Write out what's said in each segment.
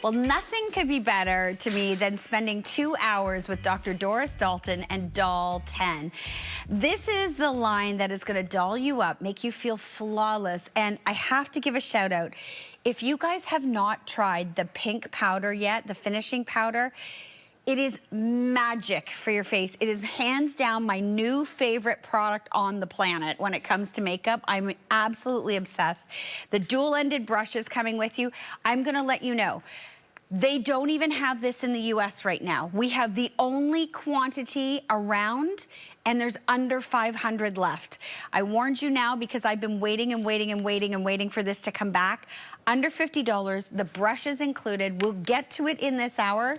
Well, nothing could be better to me than spending 2 hours with Dr. Doris Dalton and Doll 10. This is the line that is gonna doll you up, make you feel flawless, and I have to give a shout out. If you guys have not tried the pink powder yet, the finishing powder, it is magic for your face. It is hands down my new favorite product on the planet when it comes to makeup. I'm absolutely obsessed. The dual-ended brush is coming with you. I'm gonna let you know, they don't even have this in the US right now. We have the only quantity around, and there's under 500 left. I warned you now because I've been waiting and waiting and waiting and waiting for this to come back. Under $50, the brush is included. We'll get to it in this hour,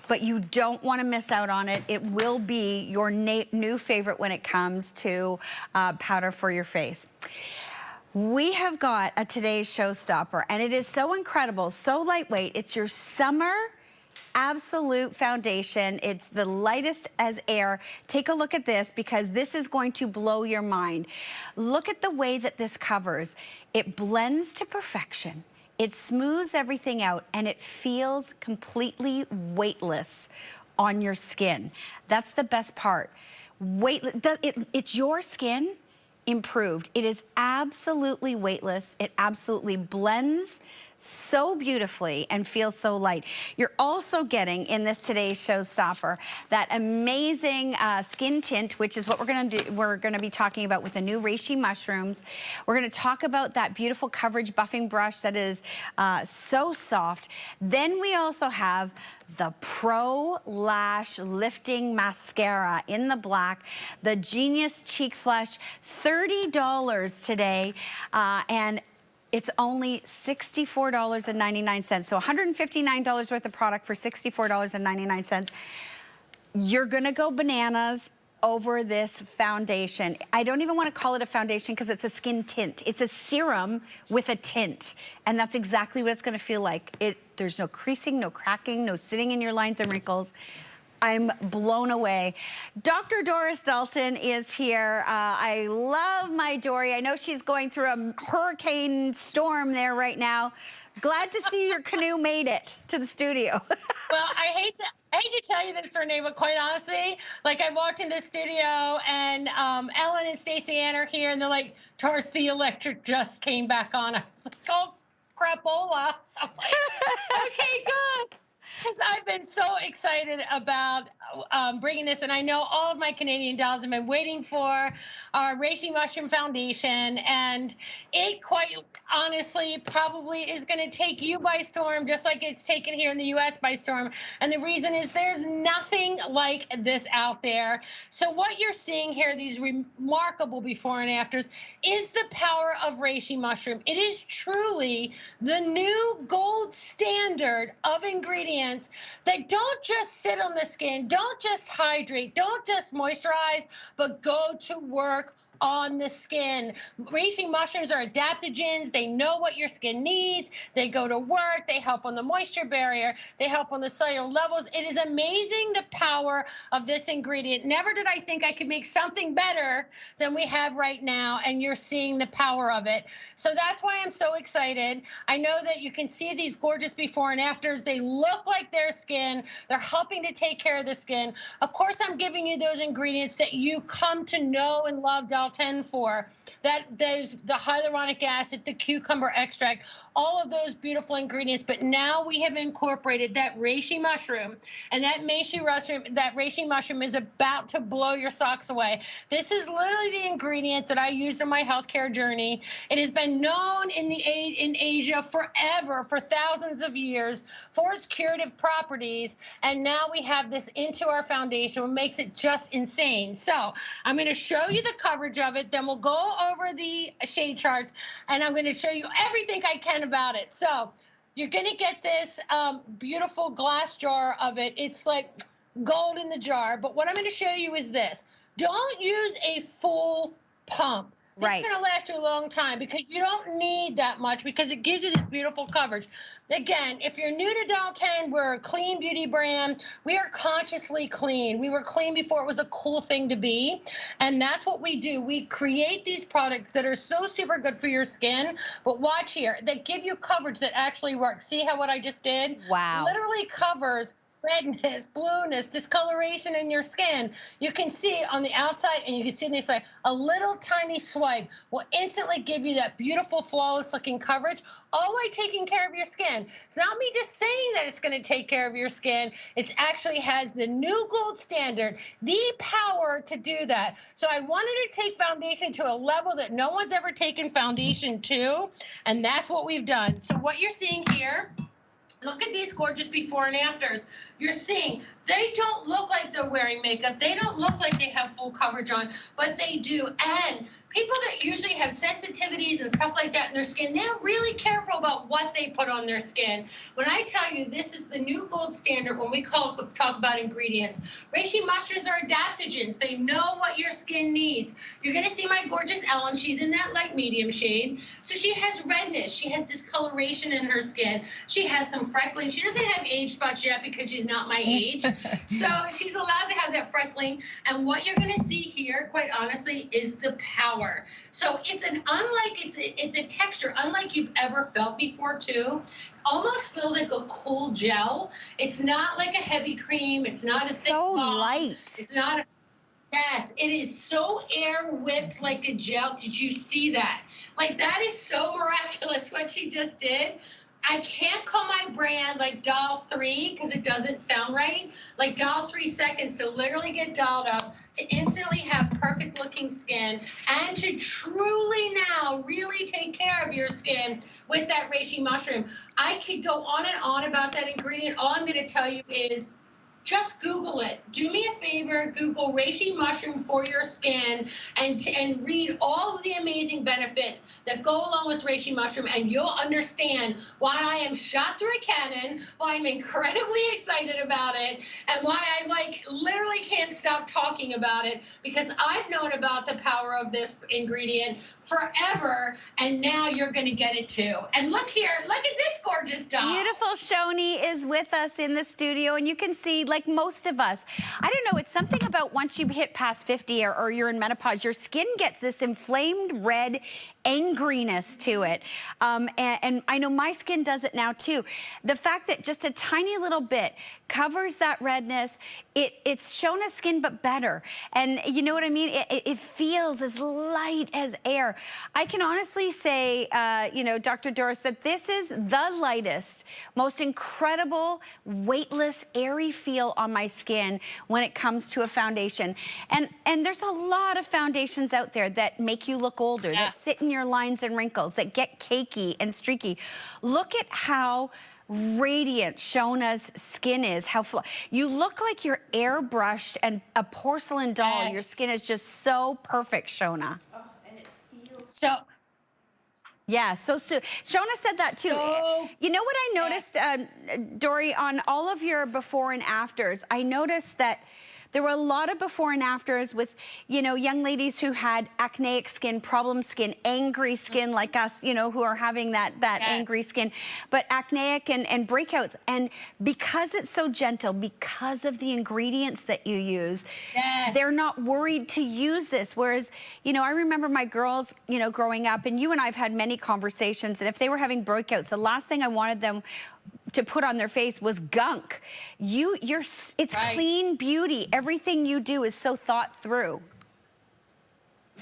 but you don't want to miss out on it. It will be your new favorite when it comes to powder for your face. We have got a today's showstopper, and it is so incredible, so lightweight. It's your summer absolute foundation. It's the lightest as air. Take a look at this because this is going to blow your mind. Look at the way that this covers. It blends to perfection. It smooths everything out, and it feels completely weightless on your skin. That's the best part. It's your skin improved. It is absolutely weightless. It absolutely blends so beautifully and feels so light. You're also getting in this today's showstopper that amazing skin tint, which is what we're gonna do. We're gonna be talking about with the new reishi mushrooms. We're gonna talk about that beautiful coverage buffing brush that is so soft. Then we also have the Pro Lash Lifting Mascara in the black, the Genius Cheek Flush, $30 today, and it's only $64.99. So $159 worth of product for $64.99. You're gonna go bananas over this foundation. I don't even wanna call it a foundation because it's a skin tint. It's a serum with a tint. And that's exactly what it's gonna feel like. There's no creasing, no cracking, no sitting in your lines and wrinkles. I'm blown away. Dr. Doris Dalton is here. I love my Dory. I know she's going through a hurricane storm there right now. Glad to see your canoe made it to the studio. Well, I hate to tell you this, Renee, but quite honestly, like I walked in the studio and Ellen and Stacey Ann are here, and they're like, Doris, the electric just came back on. I was like, oh, crapola. I'm like, okay, good. Because I've been so excited about bringing this, and I know all of my Canadian dolls have been waiting for our Reishi Mushroom Foundation, and it quite honestly probably is going to take you by storm, just like it's taken here in the US by storm. And the reason is there's nothing like this out there. So what you're seeing here, these remarkable before and afters, is the power of Reishi Mushroom. It is truly the new gold standard of ingredients that don't just sit on the skin, don't just hydrate, don't just moisturize, but go to work on the skin. Reishi mushrooms are adaptogens. They know what your skin needs. They go to work. They help on the moisture barrier. They help on the cellular levels. It is amazing the power of this ingredient. Never did I think I could make something better than we have right now, and you're seeing the power of it. So that's why I'm so excited. I know that you can see these gorgeous before and afters. They look like their skin. They're helping to take care of the skin. Of course, I'm giving you those ingredients that you come to know and love Doll 10 for. There's the hyaluronic acid, the cucumber extract, all of those beautiful ingredients. But now we have incorporated that reishi mushroom, and that reishi mushroom is about to blow your socks away. This is literally the ingredient that I used in my healthcare journey. It has been known in Asia forever, for thousands of years, for its curative properties, and now we have this into our foundation, what makes it just insane. So I'm going to show you the coverage of it, then we'll go over the shade charts, and I'm going to show you everything I can about it. So you're going to get this beautiful glass jar of it. It's like gold in the jar, but what I'm going to show you is this. Don't use a full pump. This Right. is gonna last you a long time because you don't need that much because it gives you this beautiful coverage. Again, if you're new to Dalton, we're a clean beauty brand. We are consciously clean. We were clean before it was a cool thing to be. And that's what we do. We create these products that are so super good for your skin. But watch here, that give you coverage that actually works. See how what I just did? Wow. Literally covers redness, blueness, discoloration in your skin. You can see on the outside and you can see on the inside, a little tiny swipe will instantly give you that beautiful, flawless looking coverage, all while taking care of your skin. It's not me just saying that it's gonna take care of your skin. It actually has the new gold standard, the power to do that. So I wanted to take foundation to a level that no one's ever taken foundation to, and that's what we've done. So what you're seeing here, look at these gorgeous before and afters. You're seeing they don't look like they're wearing makeup. They don't look like they have full coverage on, but they do. And people that usually have sensitivities and stuff like that in their skin, they're really careful about what they put on their skin. When I tell you this is the new gold standard when we talk about ingredients, reishi mushrooms are adaptogens. They know what your skin needs. You're gonna see my gorgeous Ellen. She's in that light medium shade. So she has redness. She has discoloration in her skin. She has some freckling. She doesn't have age spots yet because she's not my age. So she's allowed to have that freckling. And what you're gonna see here, quite honestly, is the power. So it's it's a texture unlike you've ever felt before too. Almost feels like a cool gel. It's not like a heavy cream. It's not a thick So balm. light. It's not a Yes, it is so air whipped like a gel. Did you see that? Like that is so miraculous what she just did. I can't call my brand like Doll 3 because it doesn't sound right. Like Doll 3 seconds to literally get dolled up, to instantly have perfect looking skin, and to truly now really take care of your skin with that reishi mushroom. I could go on and on about that ingredient. All I'm going to tell you is just Google it. Do me a favor, Google reishi mushroom for your skin and read all of the amazing benefits that go along with reishi mushroom, and you'll understand why I am shot through a cannon, why I'm incredibly excited about it, and why I literally can't stop talking about it, because I've known about the power of this ingredient forever, and now you're gonna get it too. And look here, look at this gorgeous doll. Beautiful Shoni is with us in the studio, and you can see, like most of us, I don't know, it's something about once you hit past 50 or you're in menopause, your skin gets this inflamed red angriness to it. And I know my skin does it now too. The fact that just a tiny little bit covers that redness, it's Shona's skin but better. And you know what I mean? It feels as light as air. I can honestly say, you know, Dr. Doris, that this is the lightest, most incredible, weightless, airy feel on my skin when it comes to a foundation. And there's a lot of foundations out there that make you look older, that sit in your lines and wrinkles, that get cakey and streaky. Look at how radiant Shona's skin is. You look like you're airbrushed and a porcelain doll. Yes. Your skin is just so perfect, Shona. Oh, and it feels So Yeah, so Shona said that too. So, you know what I noticed, Dory, on all of your before and afters, I noticed that there were a lot of before and afters with, you know, young ladies who had acneic skin, problem skin, angry skin like us, you know, who are having that angry skin, but acneic and breakouts. And because it's so gentle, because of the ingredients that you use, they're not worried to use this. Whereas, you know, I remember my girls, you know, growing up, and you and I have had many conversations, and if they were having breakouts, the last thing I wanted them to put on their face was gunk. It's clean beauty. Everything you do is so thought through.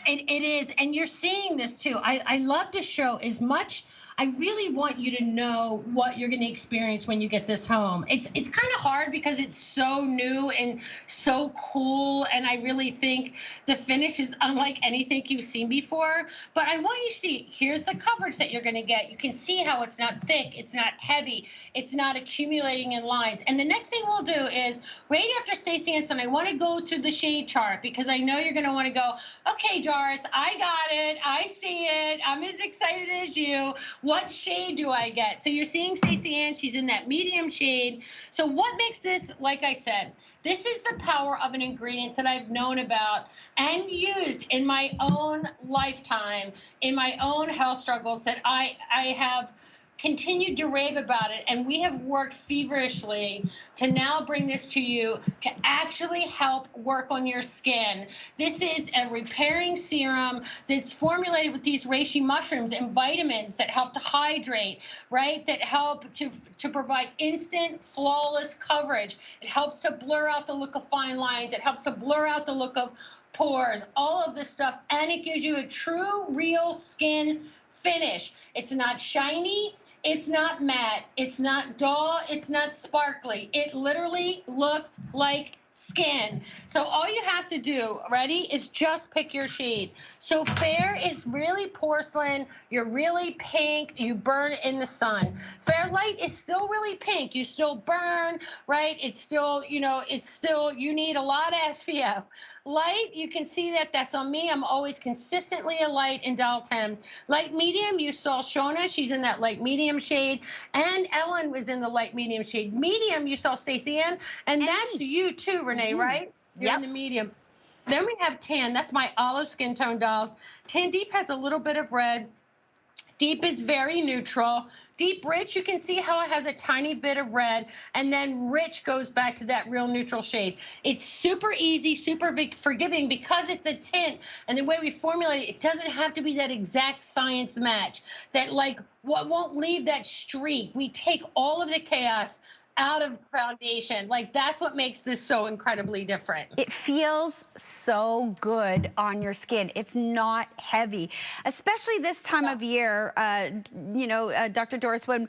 It is, and you're seeing this too. I love to show as much. I really want you to know what you're going to experience when you get this home. It's kind of hard because it's so new and so cool, and I really think the finish is unlike anything you've seen before. But I want you to see, here's the coverage that you're going to get. You can see how it's not thick, it's not heavy, it's not accumulating in lines. And the next thing we'll do is, right after Stacey Anson, I want to go to the shade chart, because I know you're going to want to go, okay, Doris, I got it, I see it, I'm as excited as you. What shade do I get? So you're seeing Stacey Ann, she's in that medium shade. So what makes this, like I said, this is the power of an ingredient that I've known about and used in my own lifetime, in my own health struggles, that I have continued to rave about it, and we have worked feverishly to now bring this to you to actually help work on your skin. This is a repairing serum that's formulated with these reishi mushrooms and vitamins that help to hydrate, right? That help to provide instant, flawless coverage. It helps to blur out the look of fine lines. It helps to blur out the look of pores, all of this stuff, and it gives you a true, real skin finish. It's not shiny. It's not matte, it's not dull, it's not sparkly. It literally looks like skin. So all you have to do, ready, is just pick your shade. So fair is really porcelain, you're really pink, you burn in the sun. Fair light is still really pink, you still burn, right? It's still, you know, you need a lot of SPF. Light, you can see that that's on me. I'm always consistently a light in dial 10. Light medium, you saw Shona, she's in that light medium shade. And Ellen was in the light medium shade. Medium, you saw Stacey Ann. And that's you too, Renee, right? You're in the medium. Then we have tan. That's my olive skin tone dolls. Tan Deep has a little bit of red. Deep is very neutral. Deep Rich, you can see how it has a tiny bit of red, and then Rich goes back to that real neutral shade. It's super easy, super forgiving because it's a tint, and the way we formulate it, it doesn't have to be that exact science match that like what won't leave that streak. We take all of the chaos out of foundation. Like that's what makes this so incredibly different. It feels so good on your skin. It's not heavy, especially this time of year, you know, Dr. Doris, when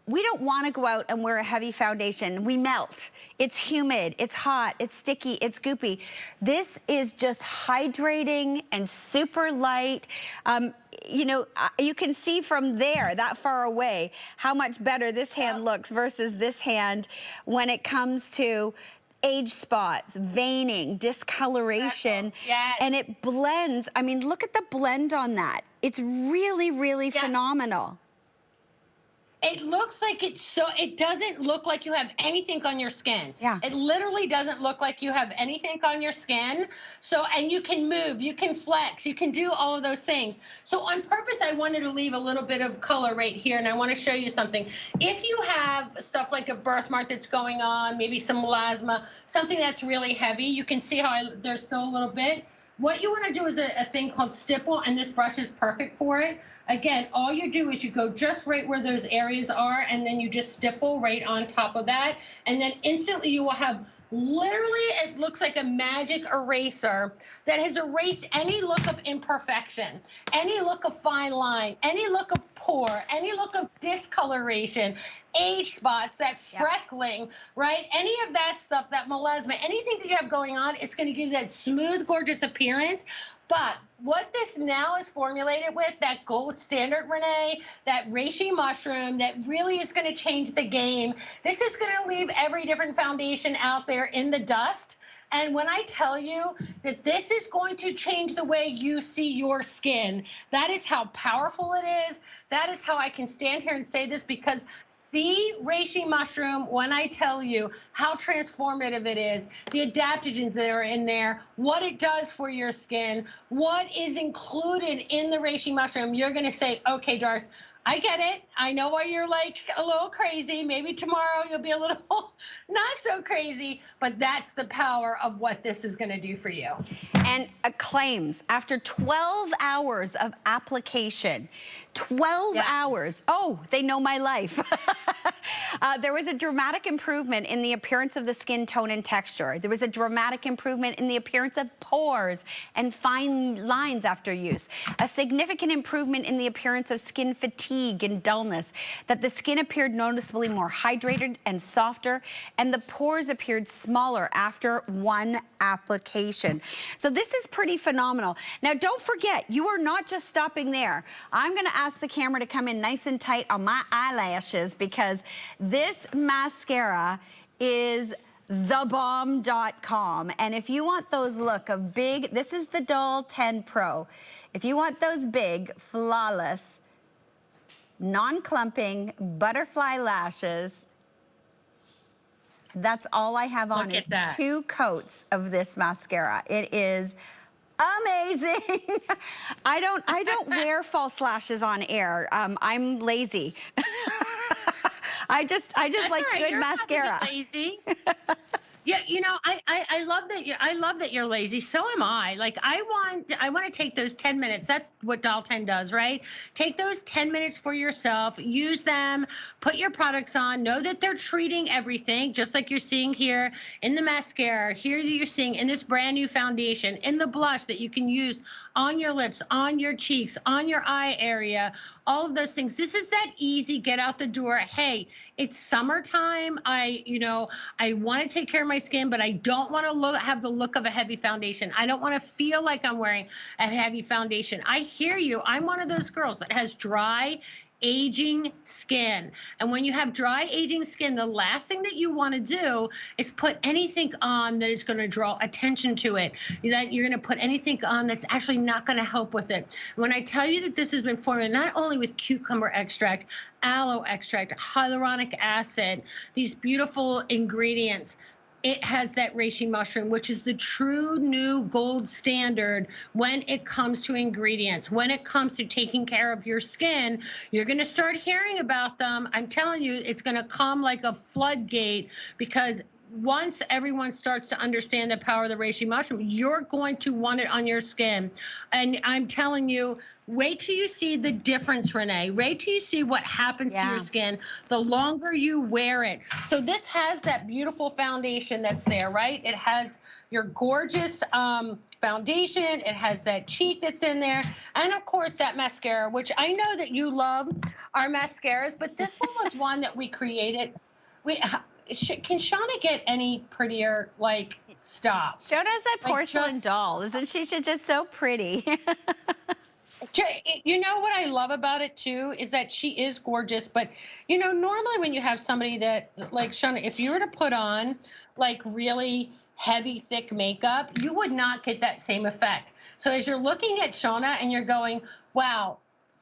we don't want to go out and wear a heavy foundation. We melt. It's humid, it's hot, it's sticky, it's goopy. This is just hydrating and super light. You know, you can see from there, that far away, how much better this hand looks versus this hand when it comes to age spots, veining, discoloration, and it blends. I mean, look at the blend on that. It's really, really phenomenal. It looks like it doesn't look like you have anything on your skin. Yeah. It literally doesn't look like you have anything on your skin. So, and you can move, you can flex, you can do all of those things. So on purpose, I wanted to leave a little bit of color right here, and I want to show you something. If you have stuff like a birthmark that's going on, maybe some melasma, something that's really heavy, you can see how there's still a little bit. What you want to do is a thing called stipple, and this brush is perfect for it. Again, all you do is you go just right where those areas are, and then you just stipple right on top of that. And then instantly you will have literally, it looks like a magic eraser that has erased any look of imperfection, any look of fine line, any look of pore, any look of discoloration, age spots, that freckling, right? Any of that stuff, that melasma, anything that you have going on, it's going to give that smooth, gorgeous appearance. But what this now is formulated with, that gold standard, Renee, that reishi mushroom, that really is going to change the game. This is going to leave every different foundation out there in the dust. And when I tell you that this is going to change the way you see your skin, that is how powerful it is. That is how I can stand here and say this, because the reishi mushroom, when I tell you how transformative it is, the adaptogens that are in there, what it does for your skin, what is included in the reishi mushroom, you're going to say, okay, Doris, I get it. I know why you're like a little crazy. Maybe tomorrow you'll be a little not so crazy, but that's the power of what this is going to do for you. And claims after 12 hours of application, 12 hours. Oh, they know my life. There was a dramatic improvement in the appearance of the skin tone and texture. There was a dramatic improvement in the appearance of pores and fine lines after use. A significant improvement in the appearance of skin fatigue and dullness. That the skin appeared noticeably more hydrated and softer, and the pores appeared smaller after one application. So this is pretty phenomenal. Now, don't forget, you are not just stopping there. I'm going to ask the camera to come in nice and tight on my eyelashes, because this mascara is thebomb.com. And if you want those look of big, this is the Doll 10 Pro. If you want those big, flawless, non-clumping, butterfly lashes. That's all I have on Look is at that. 2 coats of this mascara. It is amazing. I don't wear false lashes on air. I'm lazy. I just That's like all right. good You're allowed to be mascara. lazy. Yeah, you know, I love that you're lazy. So am I. Like I want to take those 10 minutes. That's what Dalton does, right? Take those 10 minutes for yourself, use them, put your products on, know that they're treating everything, just like you're seeing here in the mascara, here that you're seeing in this brand new foundation, in the blush that you can use on your lips, on your cheeks, on your eye area, all of those things. This is that easy get out the door. Hey, it's summertime. I want to take care of my skin, but I don't want to have the look of a heavy foundation. I don't want to feel like I'm wearing a heavy foundation. I hear you. I'm one of those girls that has dry, aging skin. And when you have dry, aging skin, the last thing that you want to do is put anything on that is going to draw attention to it. That you're going to put anything on that's actually not going to help with it. When I tell you that this has been formulated not only with cucumber extract, aloe extract, hyaluronic acid, these beautiful ingredients, it has that reishi mushroom, which is the true new gold standard when it comes to ingredients. When it comes to taking care of your skin, you're going to start hearing about them. I'm telling you, it's going to come like a floodgate, because once everyone starts to understand the power of the reishi mushroom, you're going to want it on your skin. And I'm telling you, wait till you see the difference, Renee. Wait till you see what happens to your skin the longer you wear it. So this has that beautiful foundation that's there, right? It has your gorgeous foundation. It has that cheek that's in there. And of course, that mascara, which I know that you love our mascaras, but this one was one that we created. Can Shauna get any prettier? Like, stop. Shauna's that Like, porcelain doll. Isn't she? She's just so pretty. You know what I love about it too is that she is gorgeous, but you know, normally when you have somebody that like Shauna, if you were to put on like really heavy, thick makeup, you would not get that same effect. So as you're looking at Shauna and you're going, wow,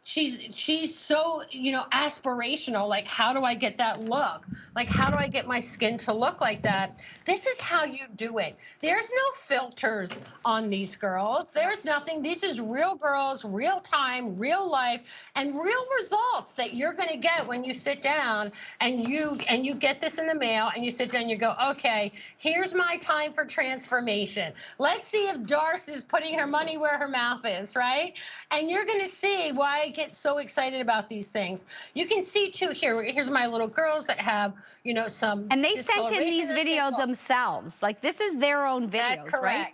she's so, you know, aspirational. Like, how do I get that look? Like, how do I get my skin to look like that? This is how you do it. There's no filters on these girls. There's nothing. This is real girls, real time, real life, and real results that you're going to get when you sit down and you get this in the mail and you sit down and you go, okay, here's my time for transformation. Let's see if Doris is putting her money where her mouth is, right? And you're going to see why I get so excited about these things. You can see too here. Here's my little girls that have, you know, some. And they sent in these videos themselves. Like, this is their own videos, That's correct. right?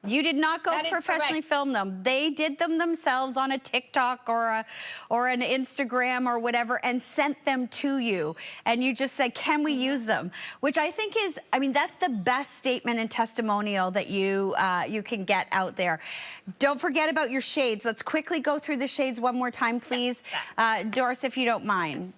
You did not go professionally film them. They did them themselves on a TikTok or an Instagram or whatever and sent them to you. And you just said, can we use them? Which I think is, I mean, that's the best statement and testimonial that you can get out there. Don't forget about your shades. Let's quickly go through the shades one more time, please. Doris, if you don't mind.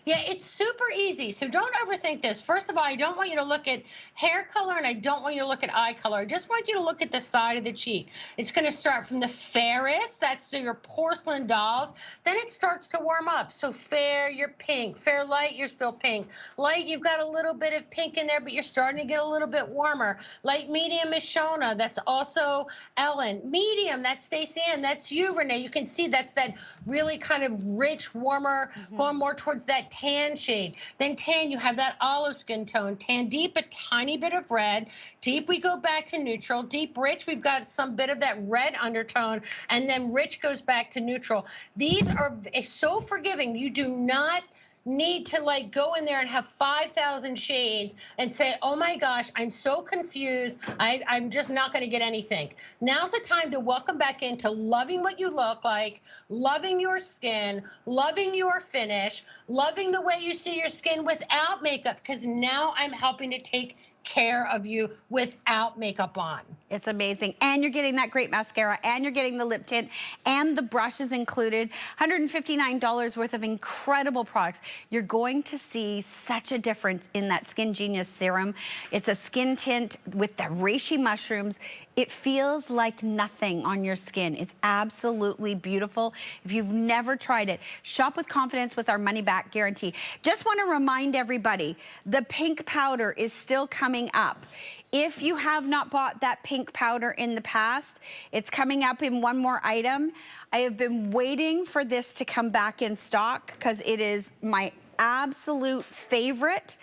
Yeah, it's super easy. So don't overthink this. First of all, I don't want you to look at hair color and I don't want you to look at eye color. I just want you to look at the side of the cheek. It's going to start from the fairest, that's your porcelain dolls. Then it starts to warm up. So fair, you're pink. Fair light, you're still pink. Light, you've got a little bit of pink in there, but you're starting to get a little bit warmer. Light medium is Shona. That's also Ellen. Medium, that's Stacey Ann. That's you, Renee. You can see that's that really kind of rich, warmer, going more towards that tan shade. Then tan, you have that olive skin tone. Tan deep, a tiny bit of red. Deep, we go back to neutral. Deep rich, we've got some bit of that red undertone. And then rich goes back to neutral. These are so forgiving. You do not need to like go in there and have 5,000 shades and say, oh my gosh, I'm so confused. I'm just not going to get anything. Now's the time to welcome back into loving what you look like, loving your skin, loving your finish, loving the way you see your skin without makeup, because now I'm helping to take care of you without makeup on. It's amazing. And you're getting that great mascara, and you're getting the lip tint, and the brush is included. $159 worth of incredible products. You're going to see such a difference in that Skin Genius serum. It's a skin tint with the reishi mushrooms. It feels like nothing on your skin. It's absolutely beautiful. If you've never tried it, shop with confidence with our money back guarantee. Just want to remind everybody, the pink powder is still coming up. If you have not bought that pink powder in the past, it's coming up in one more item. I have been waiting for this to come back in stock because it is my absolute favorite.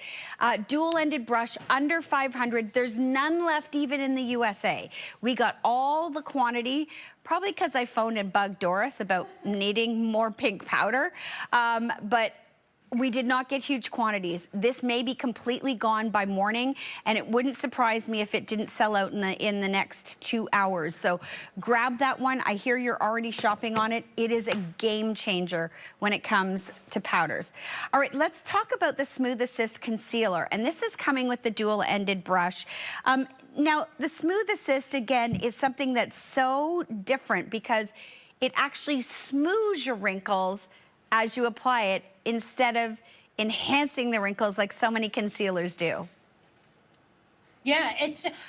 Dual-ended brush, under 500. There's none left even in the USA. We got all the quantity, probably because I phoned and bugged Doris about needing more pink powder. But we did not get huge quantities. This may be completely gone by morning, and it wouldn't surprise me if it didn't sell out in the next 2 hours. So grab that one. I hear you're already shopping on it. It is a game changer when it comes to powders. All right, let's talk about the Smooth Assist Concealer, and this is coming with the dual-ended brush. Now, the Smooth Assist, again, is something that's so different because it actually smooths your wrinkles as you apply it instead of enhancing the wrinkles like so many concealers do. Yeah,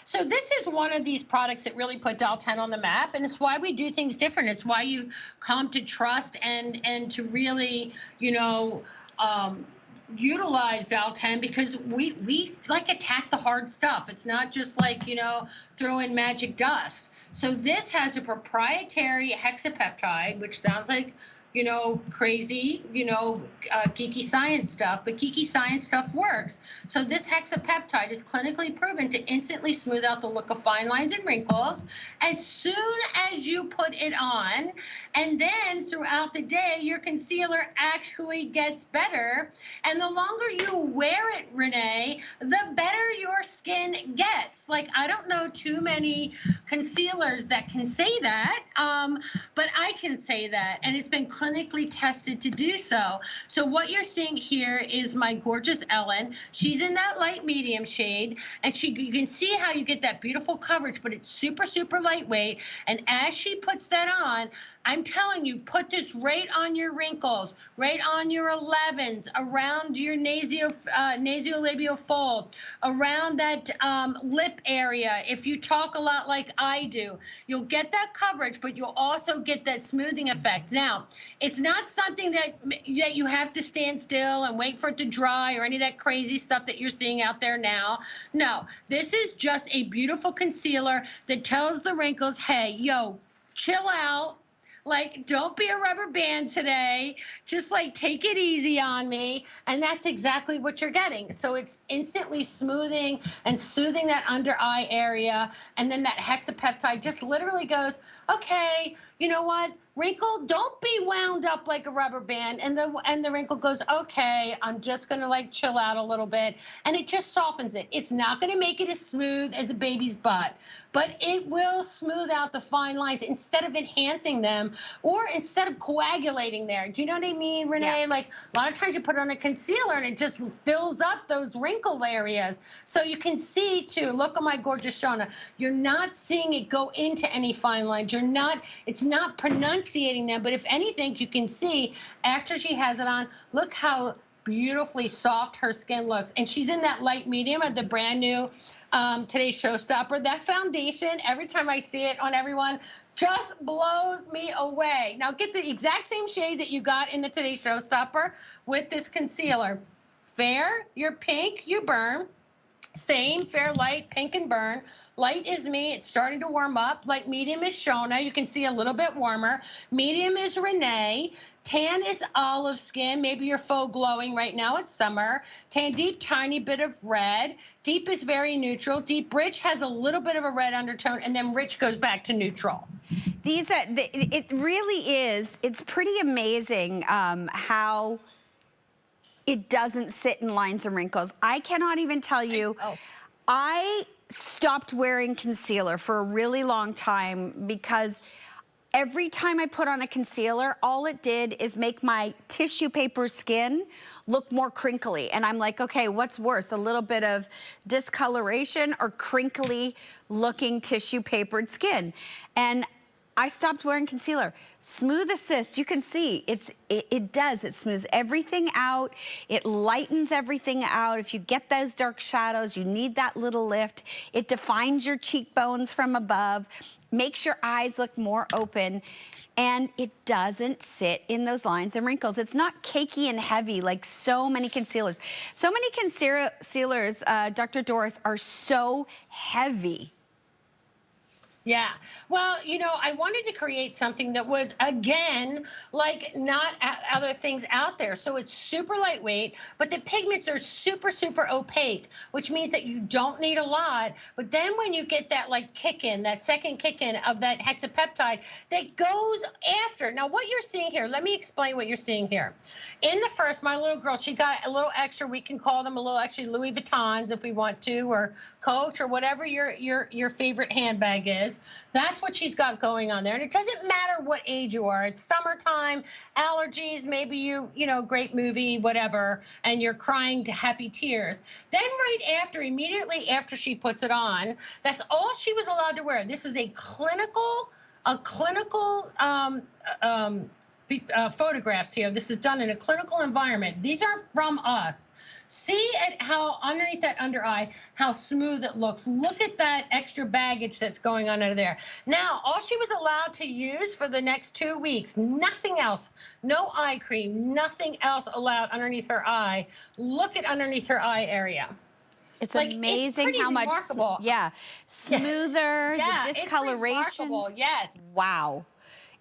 so this is one of these products that really put Doll 10 on the map, and it's why we do things different. It's why you come to trust and to really, utilize Doll 10, because we like attack the hard stuff. It's not just like, throw in magic dust. So this has a proprietary hexapeptide, which sounds like crazy, geeky science stuff, but geeky science stuff works. So this hexapeptide is clinically proven to instantly smooth out the look of fine lines and wrinkles as soon as you put it on. And then throughout the day, your concealer actually gets better. And the longer you wear it, Renee, the better your skin gets. Like, I don't know too many concealers that can say that, but I can say that. And it's been clinically tested to do so. So what you're seeing here is my gorgeous Ellen. She's in that light medium shade, and you can see how you get that beautiful coverage, but it's super, super lightweight. And as she puts that on, I'm telling you, put this right on your wrinkles, right on your 11s, around your nasolabial fold, around that lip area. If you talk a lot like I do, you'll get that coverage, but you'll also get that smoothing effect. Now, it's not something that you have to stand still and wait for it to dry or any of that crazy stuff that you're seeing out there now. No, this is just a beautiful concealer that tells the wrinkles, hey, yo, chill out. Like, don't be a rubber band today. Just like take it easy on me. And that's exactly what you're getting. So it's instantly smoothing and soothing that under eye area. And then that hexapeptide just literally goes, okay, you know what? Wrinkle, don't be wound up like a rubber band. And the wrinkle goes, okay, I'm just gonna like chill out a little bit. And it just softens it. It's not gonna make it as smooth as a baby's butt, but it will smooth out the fine lines instead of enhancing them or instead of coagulating there. Do you know what I mean, Renee? Yeah. Like, a lot of times you put on a concealer and it just fills up those wrinkle areas. So you can see too, look at my gorgeous Shona. You're not seeing it go into any fine lines. It's not pronunciating them, but if anything, you can see after she has it on, look how beautifully soft her skin looks. And she's in that light medium of the brand new Today's Showstopper. That foundation, every time I see it on everyone, just blows me away. Now get the exact same shade that you got in the Today's Showstopper with this concealer. Fair, you're pink, you burn. Same, fair, light, pink, and burn. Light is me. It's starting to warm up. Light medium is Shona. You can see a little bit warmer. Medium is Renee. Tan is olive skin. Maybe you're faux glowing right now. It's summer. Tan deep, tiny bit of red. Deep is very neutral. Deep rich has a little bit of a red undertone, and then rich goes back to neutral. It really is. It's pretty amazing how it doesn't sit in lines and wrinkles. I cannot even tell you. I stopped wearing concealer for a really long time because every time I put on a concealer, all it did is make my tissue paper skin look more crinkly. And I'm like, okay, what's worse? A little bit of discoloration or crinkly looking tissue papered skin? And I stopped wearing concealer. Smooth Assist, you can see, it does. It smooths everything out. It lightens everything out. If you get those dark shadows, you need that little lift. It defines your cheekbones from above, makes your eyes look more open, and it doesn't sit in those lines and wrinkles. It's not cakey and heavy like so many concealers. So many concealers, Dr. Doris, are so heavy. Yeah. Well, you know, I wanted to create something that was, again, like not other things out there. So it's super lightweight, but the pigments are super, super opaque, which means that you don't need a lot. But then when you get that like kick in, that second kick in of that hexapeptide that goes after. Now, what you're seeing here, let me explain what you're seeing here. In the first, my little girl, she got a little extra, we can call them a little extra Louis Vuittons if we want to, or Coach, or whatever your favorite handbag is. That's what she's got going on there. And it doesn't matter what age you are. It's summertime, allergies, maybe you know, great movie, whatever, and you're crying to happy tears. Then right after, immediately after she puts it on, that's all she was allowed to wear. This is a clinical photographs here. This is done in a clinical environment. These are from us. See at how underneath that under eye, how smooth it looks. Look at that extra baggage that's going on under there. Now, all she was allowed to use for the next 2 weeks, nothing else, no eye cream, nothing else allowed underneath her eye. Look at underneath her eye area. It's like, amazing it's how remarkable. Smoother, yeah, the discoloration. It's remarkable, yes. Wow.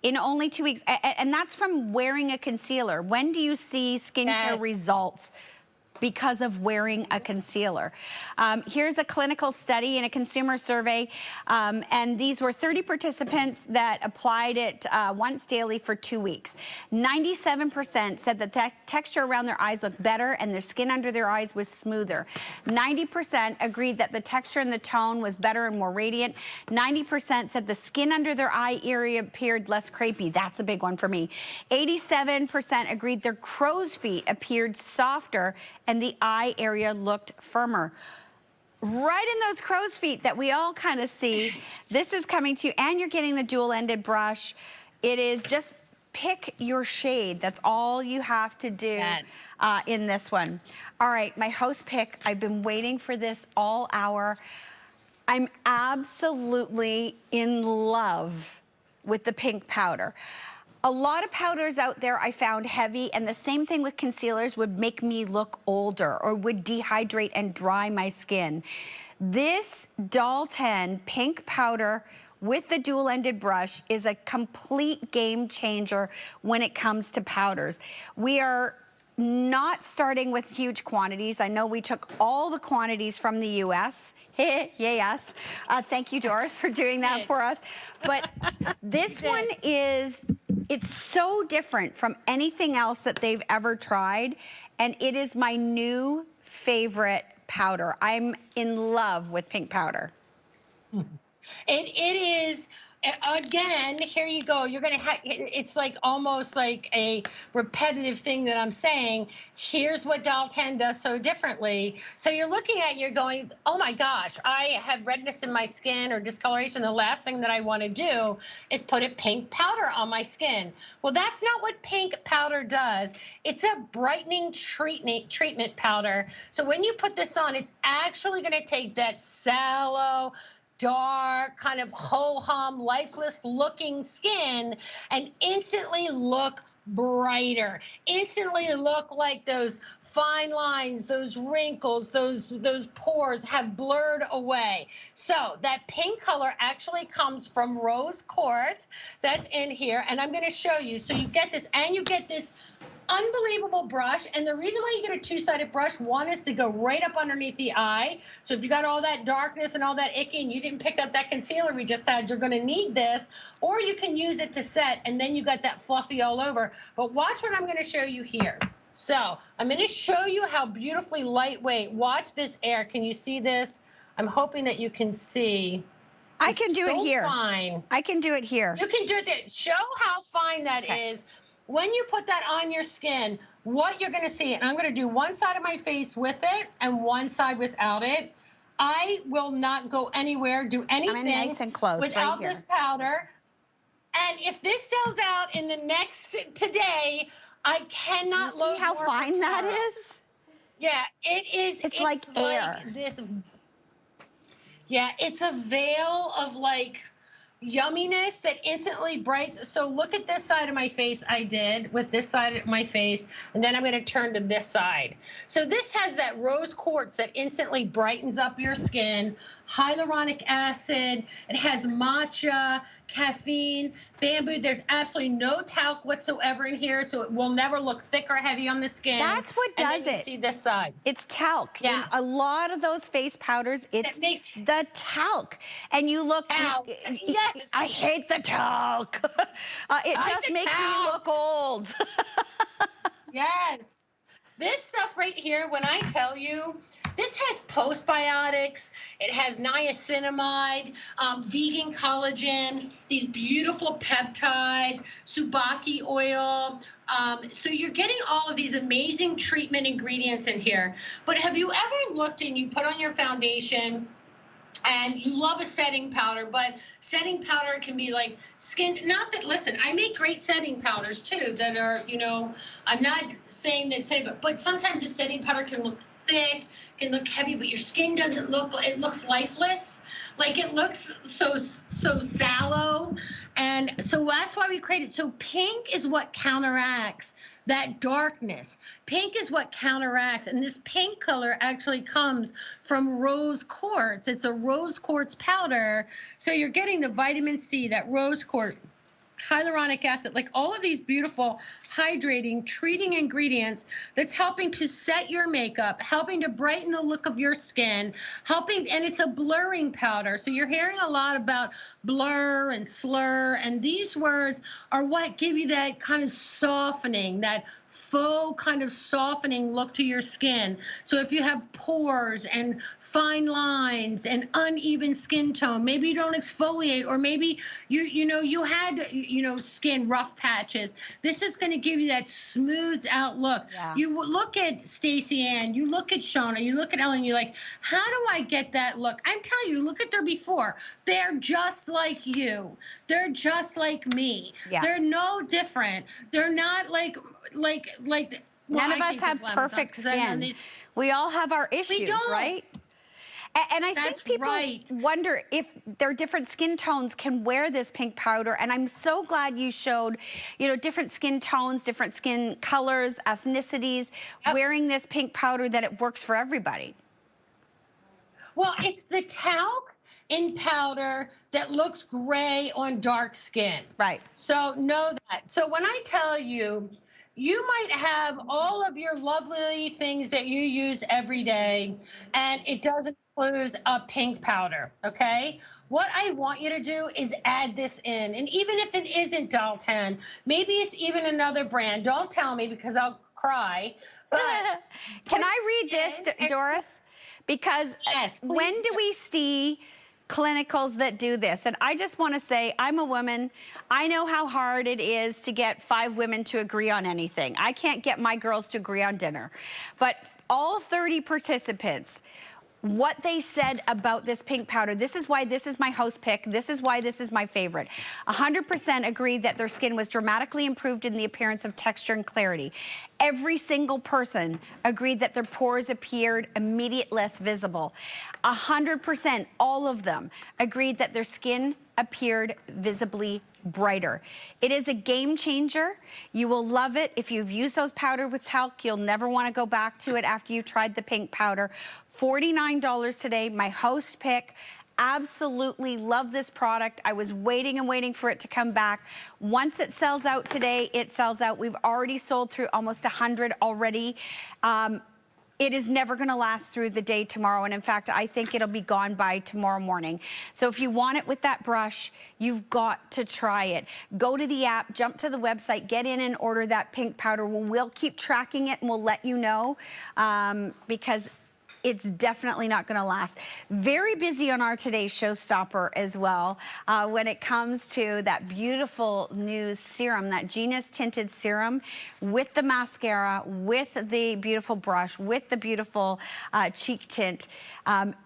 In only 2 weeks, and that's from wearing a concealer. When do you see skincare results? Because of wearing a concealer. Here's a clinical study in a consumer survey, and these were 30 participants that applied it once daily for 2 weeks. 97% said that the texture around their eyes looked better and their skin under their eyes was smoother. 90% agreed that the texture and the tone was better and more radiant. 90% said the skin under their eye area appeared less crepey. That's a big one for me. 87% agreed their crow's feet appeared softer and the eye area looked firmer. Right in those crow's feet that we all kind of see, this is coming to you, and you're getting the dual-ended brush. It is just pick your shade. That's all you have to do in this one. All right, my host pick. I've been waiting for this all hour. I'm absolutely in love with the pink powder. A lot of powders out there I found heavy, and the same thing with concealers would make me look older or would dehydrate and dry my skin. This Dalton pink powder with the dual-ended brush is a complete game changer when it comes to powders. We are not starting with huge quantities. I know we took all the quantities from the US. Yes. Thank you, Doris, for doing that for us. But this one is, it's so different from anything else that they've ever tried. And it is my new favorite powder. I'm in love with pink powder. It is, again, here you go. You're going to have, it's like almost like a repetitive thing that I'm saying. Here's what Dalton does so differently. So you're looking at it, you're going, oh my gosh, I have redness in my skin or discoloration. The last thing that I want to do is put a pink powder on my skin. Well, that's not what pink powder does. It's a brightening treatment powder. So when you put this on, it's actually going to take that sallow, dark, kind of ho-hum, lifeless looking skin and instantly look brighter, instantly look like those fine lines, those wrinkles, those pores have blurred away. So that pink color actually comes from rose quartz that's in here, and I'm going to show you. So you get this, and you get this unbelievable brush. And the reason why you get a two-sided brush, one is to go right up underneath the eye. So if you got all that darkness and all that icky and you didn't pick up that concealer we just had, you're going to need this. Or you can use it to set, and then you got that fluffy all over. But watch what I'm going to show you here. So I'm going to show you how beautifully lightweight. Watch this air. Can you see this? I'm hoping that you can see. I can do it here. Fine. I can do it here. You can do it there. Show how fine that is. When you put that on your skin, what you're going to see, and I'm going to do one side of my face with it and one side without it. I will not go anywhere, do anything nice and close without right this powder. And if this sells out in the next today, I cannot load see how more fine for that tomorrow. is? Yeah, it is. It's like air. This. Yeah, it's a veil of like yumminess that instantly brights. So look at this side of my face I did with this side of my face, and then I'm going to turn to this side. So this has that rose quartz that instantly brightens up your skin, hyaluronic acid, it has matcha, caffeine, bamboo. There's absolutely no talc whatsoever in here, so it will never look thick or heavy on the skin. That's what does and then it. You see this side. It's talc. Yeah. In a lot of those face powders, it's the talc. And you look, Talc. Yes. I hate the talc. It just makes me look old. Yes. This stuff right here, when I tell you, this has postbiotics, it has niacinamide, vegan collagen, these beautiful peptides, subaki oil. So you're getting all of these amazing treatment ingredients in here. But have you ever looked and you put on your foundation and you love a setting powder, but setting powder can be like skin, not that, listen, I make great setting powders too that are, I'm not saying that, but sometimes the setting powder can look thick, can look heavy, but your skin doesn't look, it looks lifeless. Like it looks so sallow. And so that's why we created. So pink is what counteracts that darkness. Pink is what counteracts. And this pink color actually comes from rose quartz. It's a rose quartz powder. So you're getting the vitamin C, that rose quartz, hyaluronic acid, like all of these beautiful hydrating, treating ingredients that's helping to set your makeup, helping to brighten the look of your skin, and it's a blurring powder. So you're hearing a lot about blur and slur, and these words are what give you that kind of softening, that faux kind of softening look to your skin. So if you have pores and fine lines and uneven skin tone, maybe you don't exfoliate, or maybe you had skin rough patches. This is going to give you that smoothed out look. Yeah. You look at Stacey Ann, you look at Shona, you look at Ellen, you're like, how do I get that look? I'm telling you, look at their before. They're just like you. They're just like me. Yeah. They're no different. They're not like none of us have perfect skin. We all have our issues, right? And I think people wonder if their different skin tones can wear this pink powder. And I'm so glad you showed, different skin tones, different skin colors, ethnicities, wearing this pink powder, that it works for everybody. Well, it's the talc in powder that looks gray on dark skin. Right. So know that. So when I tell you, you might have all of your lovely things that you use every day, and it doesn't include a pink powder, okay? What I want you to do is add this in. And even if it isn't Dalton, maybe it's even another brand. Don't tell me, because I'll cry. But can I read this, Doris? Because when do we see clinicals that do this? And I just want to say, I'm a woman. I know how hard it is to get 5 women to agree on anything. I can't get my girls to agree on dinner. But all 30 participants, what they said about this pink powder, this is why this is my host pick, this is why this is my favorite. 100% agreed that their skin was dramatically improved in the appearance of texture and clarity. Every single person agreed that their pores appeared immediately less visible. 100%, all of them, agreed that their skin appeared visibly brighter. It is a game changer. You will love it. If you've used those powder with talc, you'll never want to go back to it after you've tried the pink powder. $49 today, my host pick. Absolutely love this product. I was waiting and waiting for it to come back. Once it sells out today, it sells out. We've already sold through almost 100 already. It is never gonna last through the day tomorrow. And in fact, I think it'll be gone by tomorrow morning. So if you want it with that brush, you've got to try it. Go to the app, jump to the website, get in and order that pink powder. We'll keep tracking it and we'll let you know, because it's definitely not gonna last. Very busy on our today's showstopper as well when it comes to that beautiful new serum, that Genius Tinted Serum with the mascara, with the beautiful brush, with the beautiful cheek tint.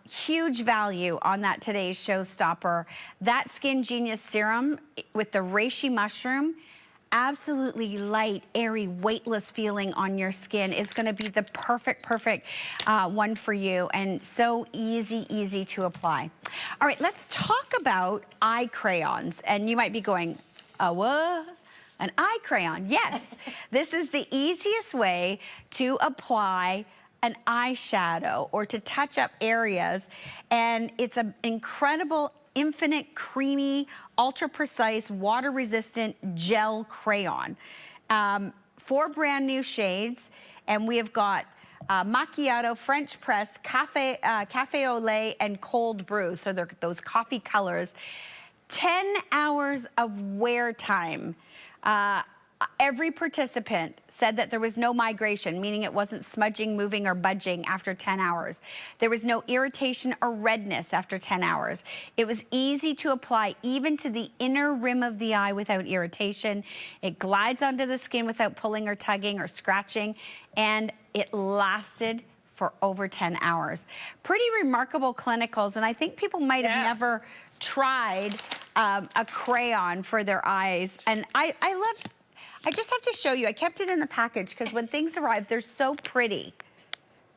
Huge value on that today's showstopper. That Skin Genius Serum with the Reishi mushroom, absolutely light, airy, weightless feeling on your skin is gonna be the perfect one for you, and so easy to apply. All right, let's talk about eye crayons. And you might be going, what? An eye crayon? Yes, this is the easiest way to apply an eyeshadow or to touch up areas, and it's an incredible infinite creamy, ultra precise, water resistant gel crayon. 4 brand new shades, and we have got macchiato, French press, cafe au lait, and cold brew. So they're those coffee colors. 10 hours of wear time. Every participant said that there was no migration, meaning it wasn't smudging, moving, or budging after 10 hours. There was no irritation or redness after 10 hours. It was easy to apply even to the inner rim of the eye without irritation. It glides onto the skin without pulling or tugging or scratching, and it lasted for over 10 hours. Pretty remarkable clinicals, and I think people might have never tried a crayon for their eyes. And I just have to show you, I kept it in the package because when things arrive, they're so pretty.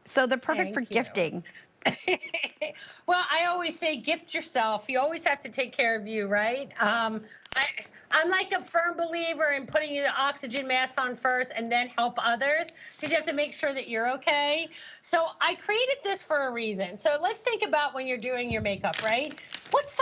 So they're perfect for gifting. Well, I always say gift yourself. You always have to take care of you, right? I'm like a firm believer in putting the oxygen mask on first and then help others, because you have to make sure that you're okay. So I created this for a reason. So let's think about when you're doing your makeup, right?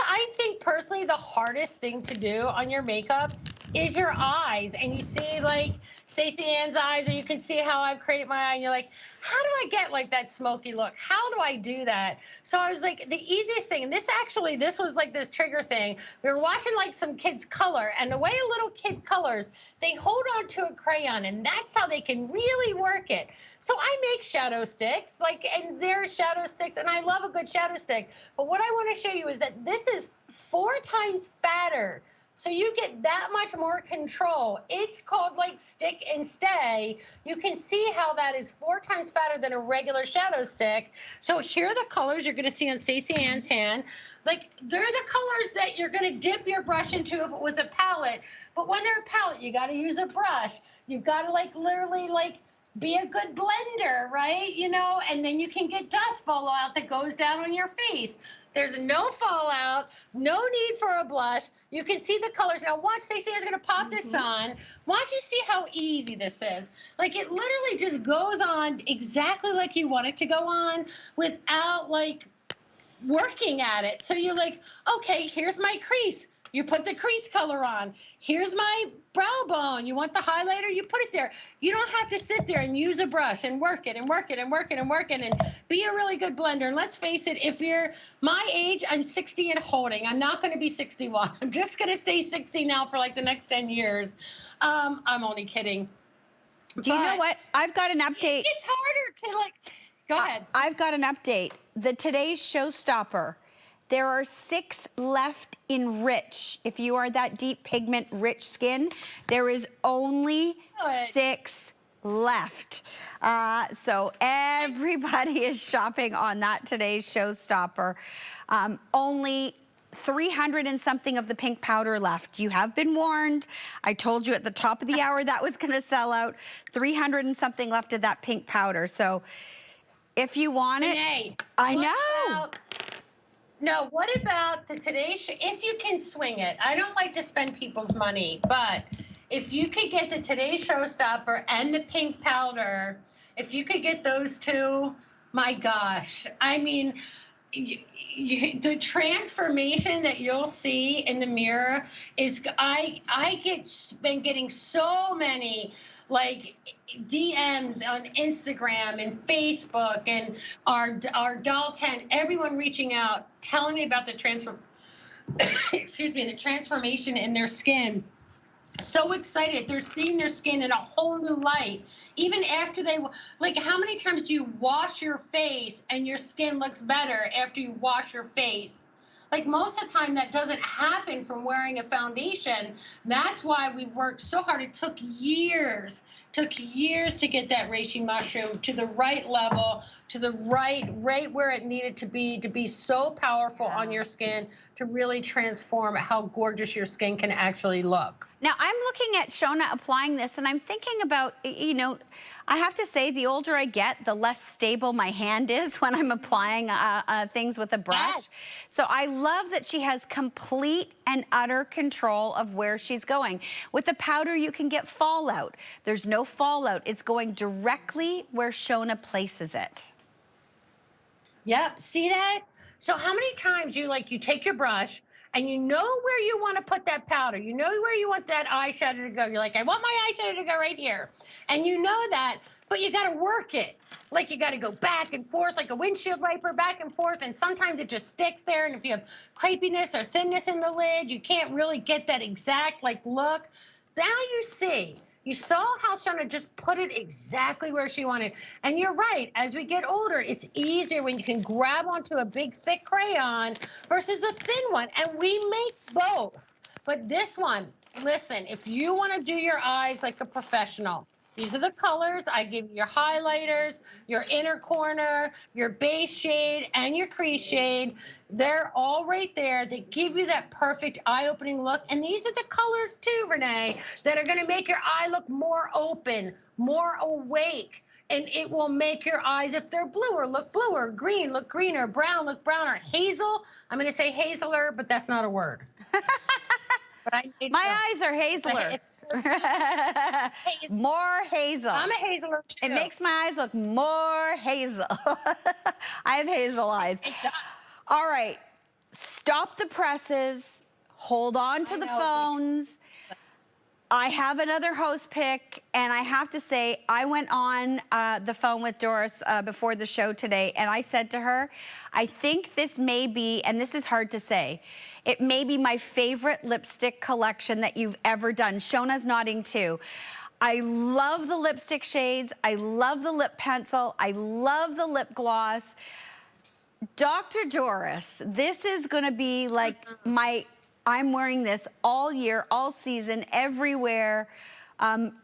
I think personally the hardest thing to do on your makeup is your eyes. And you see like Stacey Ann's eyes, or you can see how I've created my eye, and you're like, how do I get like that smoky look? How do I do that? So I was like, the easiest thing, and this was like this trigger thing. We were watching like some kids color, and the way a little kid colors, they hold on to a crayon, and that's how they can really work it. So I make shadow sticks, and they're shadow sticks, and I love a good shadow stick. But what I want to show you is that this is 4 times fatter. So you get that much more control. It's called like stick and stay. You can see how that is 4 times fatter than a regular shadow stick. So here are the colors you're gonna see on Stacey Ann's hand. Like, they're the colors that you're gonna dip your brush into if it was a palette. But when they're a palette, you gotta use a brush. You've gotta literally be a good blender, right? And then you can get dust fallout that goes down on your face. There's no fallout, no need for a blush. You can see the colors. Now watch, Stacey is gonna pop this on. Watch you see how easy this is. Like, it literally just goes on exactly like you want it to go on without working at it. So you're like, okay, here's my crease. You put the crease color on. Here's my brow bone. You want the highlighter? You put it there. You don't have to sit there and use a brush and work it and work it and work it and work it and be a really good blender. And let's face it, if you're my age, I'm 60 and holding. I'm not going to be 61. I'm just going to stay 60 now for the next 10 years. I'm only kidding. Do you know what? I've got an update. It's harder to go ahead. I've got an update. The today's showstopper. There are 6 left in Rich. If you are that deep pigment rich skin, there is only 6 left. So everybody is shopping on that today's showstopper. Only 300 and something of the pink powder left. You have been warned. I told you at the top of the hour that was gonna sell out. 300 and something left of that pink powder. So if you want Renee, it, I know. No, what about the if you can swing it? I don't like to spend people's money, but if you could get the Today Showstopper and the pink powder, if you could get those 2, my gosh. I mean, the transformation that you'll see in the mirror is, been getting so many DMs on Instagram and Facebook and our Dalton, everyone reaching out, telling me about the the transformation in their skin. so excited. They're seeing their skin in a whole new light. Even after they, like, how many times do you wash your face and your skin looks better after you wash your face? Like, most of the time that doesn't happen from wearing a foundation. That's why we've worked so hard. It took years to get that reishi mushroom to the right level, to the right where it needed to be so powerful on your skin to really transform how gorgeous your skin can actually look. Now, I'm looking at Shona applying this, and I'm thinking about, you know, I have to say, the older I get, the less stable my hand is when I'm applying things with a brush. Yes. So I love that she has complete and utter control of where she's going. With the powder, you can get fallout. There's no fallout. It's going directly where Shona places it. Yep, see that? So how many times you take your brush and you know where you want to put that powder. You know where you want that eyeshadow to go. You're like, I want my eyeshadow to go right here. And you know that, but you got to work it. Like, you got to go back and forth like a windshield wiper, back and forth. And sometimes it just sticks there. And if you have crepiness or thinness in the lid, you can't really get that exact look. Now you see. You saw how Shona just put it exactly where she wanted. And you're right, as we get older, it's easier when you can grab onto a big, thick crayon versus a thin one. And we make both. But this one, listen, if you want to do your eyes like a professional, these are the colors. I give you your highlighters, your inner corner, your base shade, and your crease shade. They're all right there. They give you that perfect eye-opening look. And these are the colors too, Renee, that are going to make your eye look more open, more awake. And it will make your eyes, if they're bluer, look bluer, green, look greener, brown, look browner, hazel. I'm going to say hazeler, but that's not a word. But My eyes are hazeler. More hazel. I'm a hazeler too. It makes my eyes look more hazel. I have hazel eyes. All right, stop the presses. Hold on to the phones. I have another host pick, and I have to say, I went on the phone with Doris before the show today, and I said to her, I think this may be, and this is hard to say, it may be my favorite lipstick collection that you've ever done. Shona's nodding too. I love the lipstick shades. I love the lip pencil. I love the lip gloss. Dr. Doris, this is gonna be like I'm wearing this all year, all season, everywhere.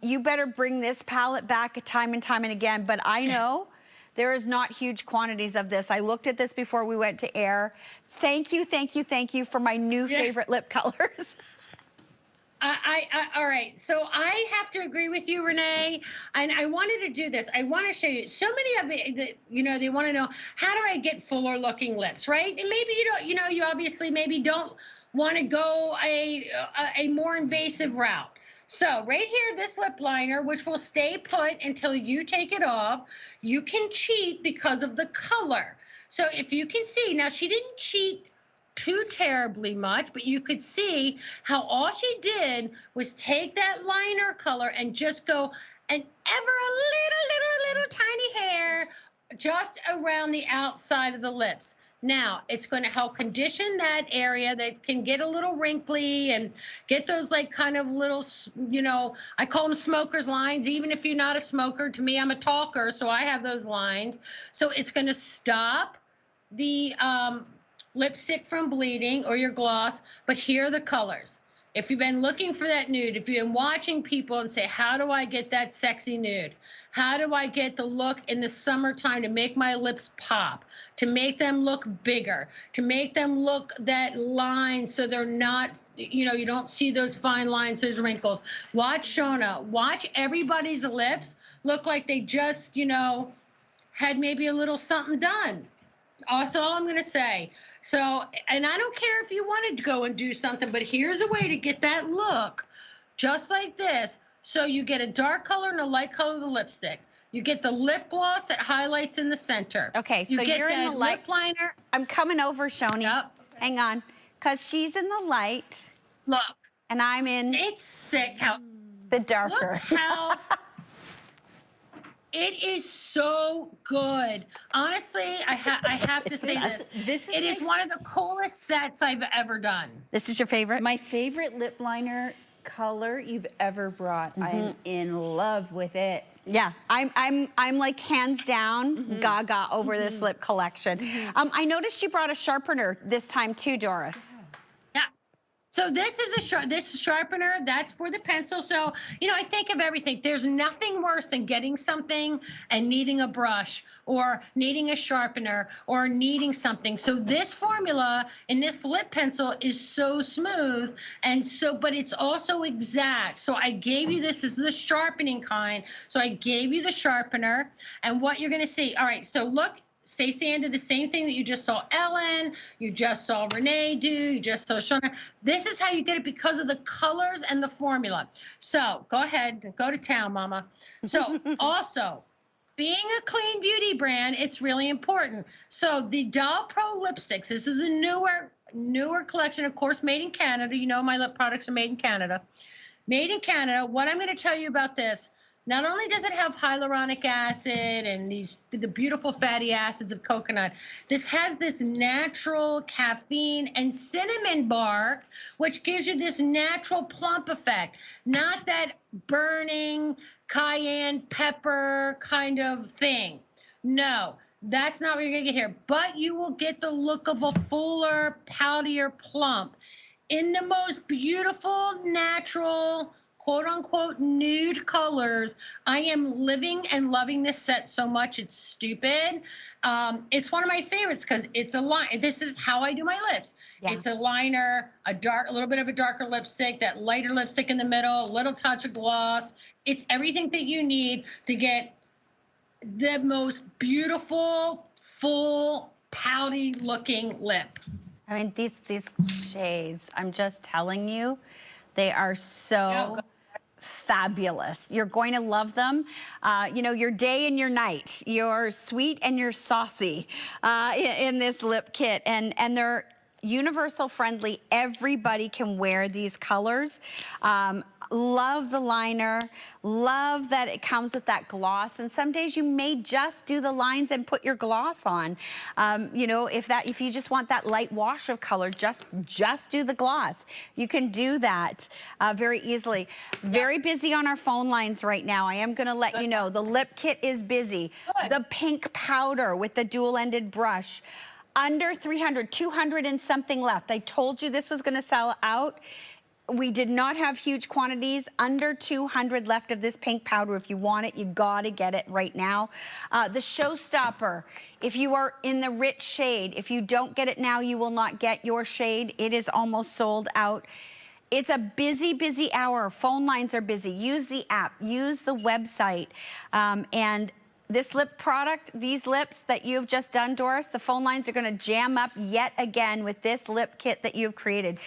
You better bring this palette back time and time and again, but I know there is not huge quantities of this. I looked at this before we went to air. Thank you, thank you, thank you for my new favorite lip colors. All right, so I have to agree with you, Renee, and I wanted to do this. I want to show you. So many of it, they want to know, how do I get fuller looking lips, right? And maybe you don't, you obviously maybe don't want to go a more invasive route. So right here, this lip liner, which will stay put until you take it off, you can cheat because of the color. So if you can see, now she didn't cheat too terribly much, but you could see how all she did was take that liner color and just go an little tiny hair just around the outside of the lips. Now, it's going to help condition that area that can get a little wrinkly and get those kind of little, I call them smoker's lines. Even if you're not a smoker, to me, I'm a talker, so I have those lines. So it's going to stop the lipstick from bleeding or your gloss, but here are the colors. If you've been looking for that nude, if you've been watching people and say, how do I get that sexy nude? How do I get the look in the summertime to make my lips pop, to make them look bigger, to make them look that line so they're not, you don't see those fine lines, those wrinkles. Watch Shona. Watch everybody's lips look like they just, had maybe a little something done. That's all I'm going to say. So, and I don't care if you wanted to go and do something, but here's a way to get that look just like this. So you get a dark color and a light color of the lipstick. You get the lip gloss that highlights in the center. Okay, so you're in the light. Lip liner. I'm coming over, Shoni. Yep. Hang on, because she's in the light. Look. And I'm in. It's sick how. The darker. Look how. It is so good. Honestly, I have to say this. It is one of the coolest sets I've ever done. This is your favorite? My favorite lip liner color you've ever brought. I'm in love with it. Yeah, I'm like hands down gaga over this lip collection. I noticed you brought a sharpener this time too, Doris. Yeah. So this is this sharpener, that's for the pencil. So, you know, I think of everything. There's nothing worse than getting something and needing a brush or needing a sharpener or needing something. So this formula in this lip pencil is so smooth and so, but it's also exact. So I gave you this is the sharpening kind. So I gave you the sharpener and what you're gonna see. All right, so look, Stacey Ann did the same thing that you just saw Ellen, you just saw Renee do, you just saw Shona. This is how you get it because of the colors and the formula. So go ahead, go to town, mama. So also, being a clean beauty brand, it's really important. So the Doll Pro lipsticks, this is a newer collection, of course, made in Canada. You know my lip products are made in Canada. Made in Canada. What I'm going to tell you about this, not only does it have hyaluronic acid and the beautiful fatty acids of coconut, this has this natural caffeine and cinnamon bark, which gives you this natural plump effect, not that burning cayenne pepper kind of thing. No, that's not what you're gonna get here, but you will get the look of a fuller, poutier plump in the most beautiful, natural, quote unquote nude colors. I am living and loving this set so much, it's stupid. It's one of my favorites because it's a line. This is how I do my lips. Yeah. It's a liner, a little bit of a darker lipstick, that lighter lipstick in the middle, a little touch of gloss. It's everything that you need to get the most beautiful, full, pouty looking lip. I mean, these shades, I'm just telling you, they are so fabulous. You're going to love them. You know, your day and your night, you're sweet and you're saucy in this lip kit. And they're universal friendly. Everybody can wear these colors. Love the liner. Love that it comes with that gloss. And some days you may just do the lines and put your gloss on. You know, if you just want that light wash of color, just do the gloss. You can do that very easily. Very busy on our phone lines right now. I am gonna let you know the lip kit is busy. Good. The pink powder with the dual-ended brush. Under 300, 200 and something left. I told you this was gonna sell out. We did not have huge quantities, under 200 left of this pink powder. If you want it, you gotta get it right now. The Showstopper, if you are in the rich shade, if you don't get it now, you will not get your shade. It is almost sold out. It's a busy, busy hour. Phone lines are busy. Use the app, use the website, and this lip product, these lips that you've just done, Doris, the phone lines are gonna jam up yet again with this lip kit that you've created.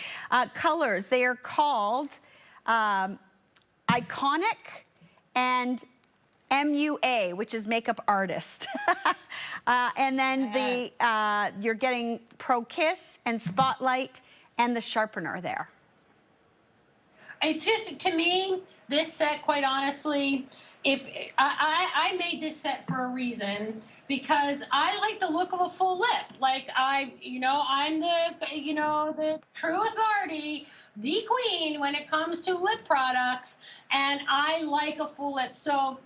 Colors, they are called Iconic and MUA, which is makeup artist. And then yes. You're getting Pro Kiss and Spotlight and the sharpener there. It's just, to me, this set, quite honestly, if I made this set for a reason, because I like the look of a full lip. Like I'm the true authority, the queen when it comes to lip products, and I like a full lip. So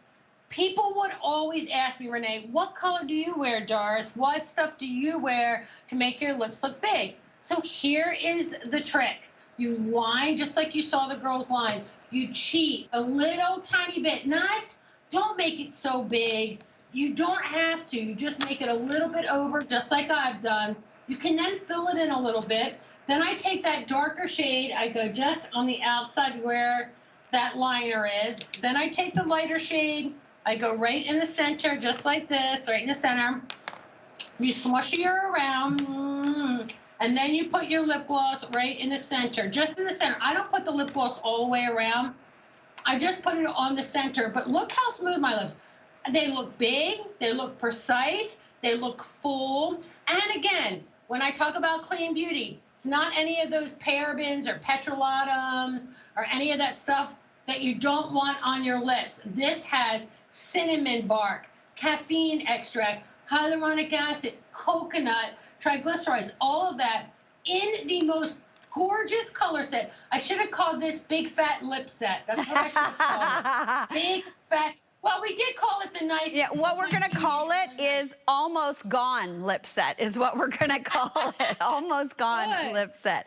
people would always ask me, Renee, what color do you wear, Doris? What stuff do you wear to make your lips look big? So here is the trick. You line just like you saw the girls line. You cheat a little tiny bit, don't make it so big. You don't have to, you just make it a little bit over, just like I've done. You can then fill it in a little bit. Then I take that darker shade, I go just on the outside where that liner is. Then I take the lighter shade, I go right in the center, just like this, right in the center. You smush it around, and then you put your lip gloss right in the center, just in the center. I don't put the lip gloss all the way around. I just put it on the center, but look how smooth my lips. They look big, they look precise, they look full. And again, when I talk about clean beauty, it's not any of those parabens or petrolatum or any of that stuff that you don't want on your lips. This has cinnamon bark, caffeine extract, hyaluronic acid, coconut, triglycerides, all of that in the most gorgeous color set. I should have called this Big Fat Lip Set. That's what I should have called it. Big Fat. Well, we did call it the nice. Yeah, what we're going to call it is Almost Gone Lip Set is what we're going to call it. Almost Gone Good. Lip Set.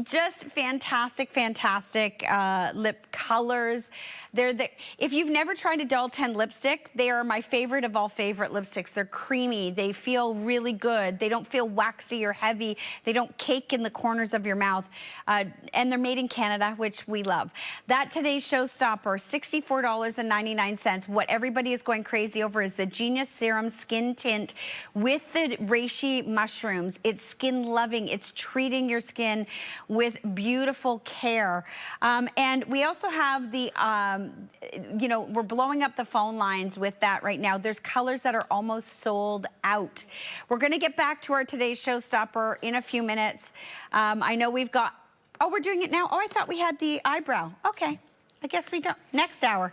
Just fantastic, fantastic lip colors. If you've never tried a Dalton lipstick, they are my favorite of all favorite lipsticks. They're creamy. They feel really good. They don't feel waxy or heavy. They don't cake in the corners of your mouth. And they're made in Canada, which we love. That today's showstopper, $64.99. What everybody is going crazy over is the Genius Serum Skin Tint with the Reishi mushrooms. It's skin loving. It's treating your skin with beautiful care. And we also have the, you know, we're blowing up the phone lines with that right now. There's colors that are almost sold out. We're going to get back to our today's showstopper in a few minutes. I know we've got, oh, we're doing it now. Oh, I thought we had the eyebrow. Okay. I guess we don't. Next hour.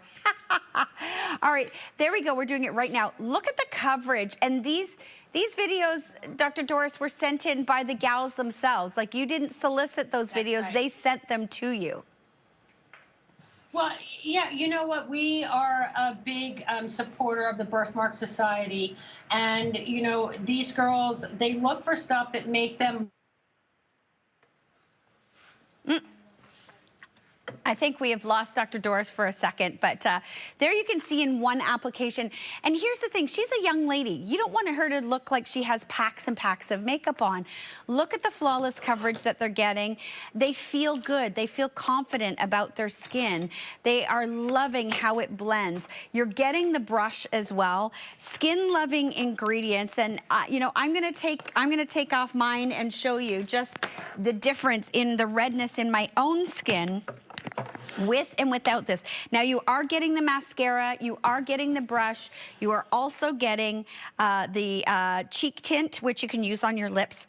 All right, there we go. We're doing it right now. Look at the coverage. And these videos, Dr. Doris, were sent in by the gals themselves. Like, you didn't solicit those videos. Right. They sent them to you. Well, yeah, you know what? We are a big supporter of the Birthmark Society. And, you know, these girls, they look for stuff that make them. I think we have lost Dr. Doris for a second, but there you can see in one application. And here's the thing, she's a young lady. You don't want her to look like she has packs and packs of makeup on. Look at the flawless coverage that they're getting. They feel good. They feel confident about their skin. They are loving how it blends. You're getting the brush as well. Skin loving ingredients. And you know, I'm gonna take off mine and show you just the difference in the redness in my own skin with and without this. Now, you are getting the mascara, you are getting the brush, you are also getting the cheek tint, which you can use on your lips,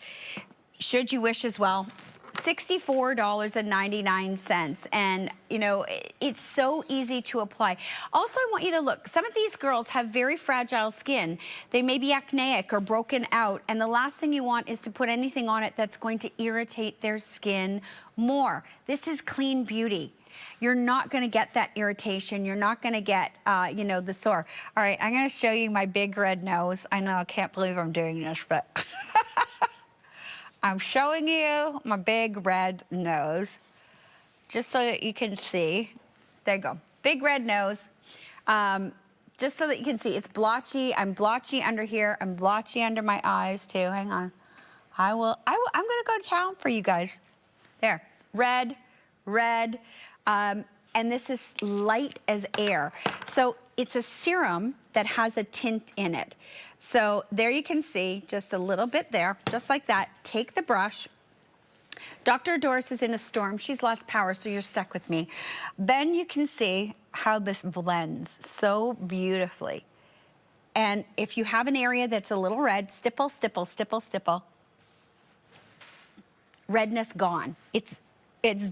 should you wish as well. $64.99, and you know, it's so easy to apply. Also, I want you to look, some of these girls have very fragile skin. They may be acneic or broken out, and the last thing you want is to put anything on it that's going to irritate their skin more. This is clean beauty. You're not gonna get that irritation. You're not gonna get, you know, the sore. All right, I'm gonna show you my big red nose. I know, I can't believe I'm doing this, but I'm showing you my big red nose, just so that you can see. There you go, big red nose. Just so that you can see, it's blotchy. I'm blotchy under here. I'm blotchy under my eyes too. Hang on. I'm gonna go count for you guys. There, red, red. And this is light as air. So it's a serum that has a tint in it. So there you can see just a little bit there, just like that. Take the brush. Dr. Doris is in a storm. She's lost power, so you're stuck with me. Then you can see how this blends so beautifully. And if you have an area that's a little red, stipple, stipple, stipple, stipple. Redness gone. It's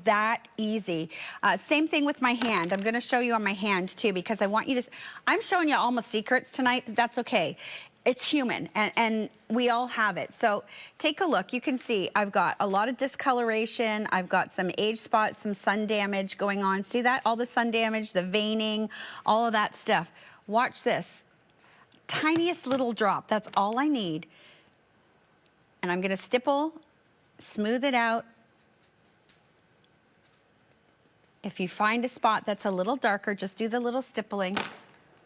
that easy. Same thing with my hand. I'm gonna show you on my hand too, because I want you to, I'm showing you all my secrets tonight, but that's okay. It's human, and we all have it. So take a look. You can see I've got a lot of discoloration. I've got some age spots, some sun damage going on. See that? All the sun damage, the veining, all of that stuff. Watch this. Tiniest little drop. That's all I need. And I'm gonna stipple, smooth it out. If you find a spot that's a little darker, just do the little stippling.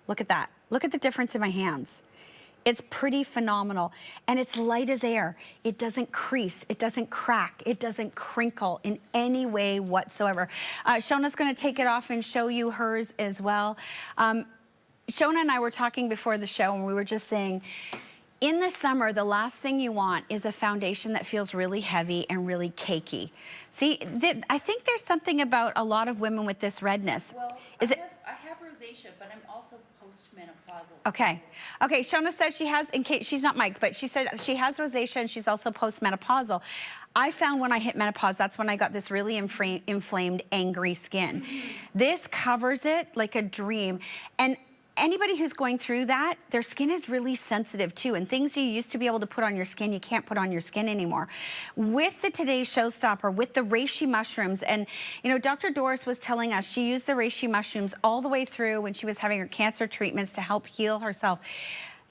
Look at that. Look at the difference in my hands. It's pretty phenomenal, and it's light as air. It doesn't crease, it doesn't crack, it doesn't crinkle in any way whatsoever. Shona's gonna take it off and show you hers as well. Shona and I were talking before the show, and we were just saying, in the summer, the last thing you want is a foundation that feels really heavy and really cakey. See, I think there's something about a lot of women with this redness. Well, I have rosacea, but I'm also postmenopausal. Okay. Okay, Shona says she has, in case, she's not Mike, but she said she has rosacea and she's also postmenopausal. I found when I hit menopause, that's when I got this really inflamed, angry skin. This covers it like a dream. And anybody who's going through that, their skin is really sensitive too, and things you used to be able to put on your skin, you can't put on your skin anymore. With the Today's Showstopper, with the reishi mushrooms, and you know, Dr. Doris was telling us she used the reishi mushrooms all the way through when she was having her cancer treatments to help heal herself.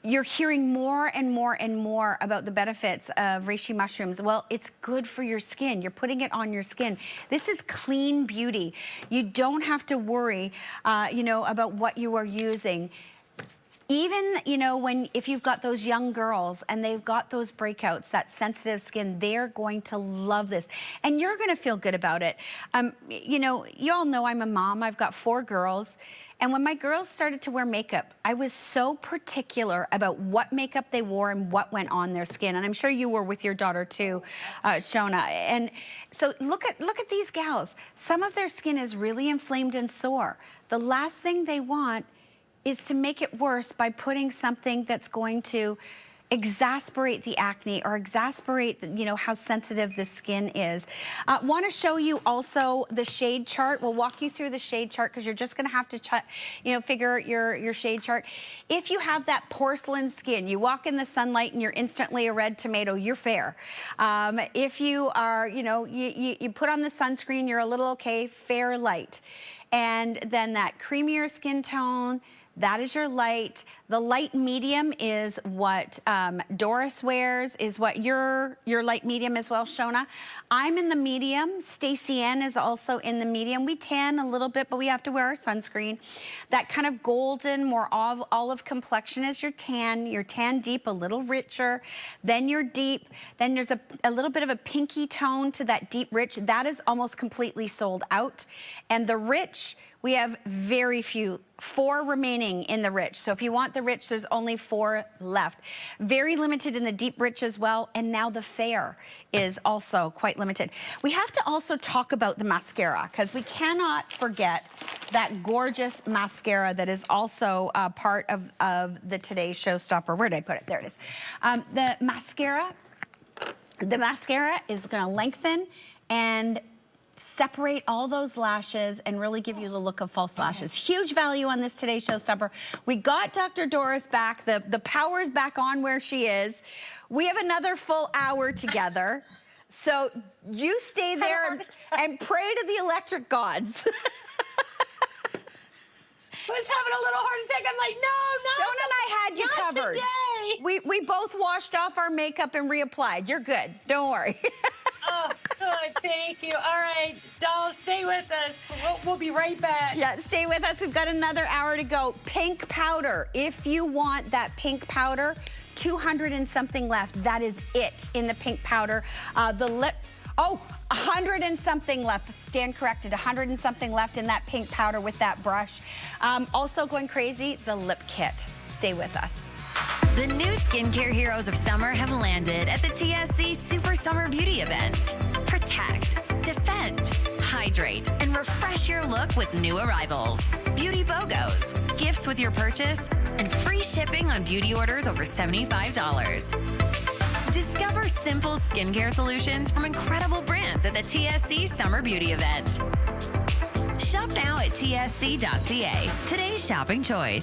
You're hearing more and more and more about the benefits of reishi mushrooms. Well, it's good for your skin. You're putting it on your skin. This is clean beauty. You don't have to worry, you know, about what you are using. Even, you know, if you've got those young girls and they've got those breakouts, that sensitive skin, they're going to love this. And you're gonna feel good about it. You know, you all know I'm a mom. I've got 4 girls. And when my girls started to wear makeup, I was so particular about what makeup they wore and what went on their skin. And I'm sure you were with your daughter too, Shona. And so look at these gals. Some of their skin is really inflamed and sore. The last thing they want is to make it worse by putting something that's going to exasperate the acne or exasperate, you know, how sensitive the skin is. Want to show you also the shade chart. We'll walk you through the shade chart because you're just going to have to, you know, figure out your shade chart. If you have that porcelain skin, you walk in the sunlight and you're instantly a red tomato, you're fair. If you are, you know, you put on the sunscreen, you're a little okay, fair light. And then that creamier skin tone, that is your light. The light medium is what Doris wears, is what your light medium as well, Shona. I'm in the medium. Stacey Ann is also in the medium. We tan a little bit, but we have to wear our sunscreen. That kind of golden, more olive complexion is your tan. Your tan deep, a little richer. Then your deep. Then there's a little bit of a pinky tone to that deep rich. That is almost completely sold out. And the rich, we have very few, 4 remaining in the rich. So if you want the rich, there's only 4 left. Very limited in the deep rich as well. And now the fair is also quite limited. We have to also talk about the mascara because we cannot forget that gorgeous mascara that is also part of the Today's Showstopper. Where did I put it? There it is. The mascara is gonna lengthen and separate all those lashes and really give you the look of false lashes. Huge value on this Today's Showstopper. We got Dr. Doris back. The power's back on where she is. We have another full hour together. So you stay there and pray to the electric gods. I was having a little heart attack. I'm like, no, Shona and I had you not covered. Today. We both washed off our makeup and reapplied. You're good. Don't worry. Oh, good. Thank you. All right, dolls, stay with us. We'll be right back. Yeah, stay with us. We've got another hour to go. Pink powder. If you want that pink powder, 200 and something left. That is it in the pink powder. The lip, 100 and something left. Stand corrected, 100 and something left in that pink powder with that brush. Also going crazy, the lip kit. Stay with us. The new skincare heroes of summer have landed at the TSC Super Summer Beauty event. Protect, defend, hydrate, and refresh your look with new arrivals. Beauty BOGOs, gifts with your purchase, and free shipping on beauty orders over $75. Discover simple skincare solutions from incredible brands at the TSC Summer Beauty event. Shop now at tsc.ca. Today's shopping choice.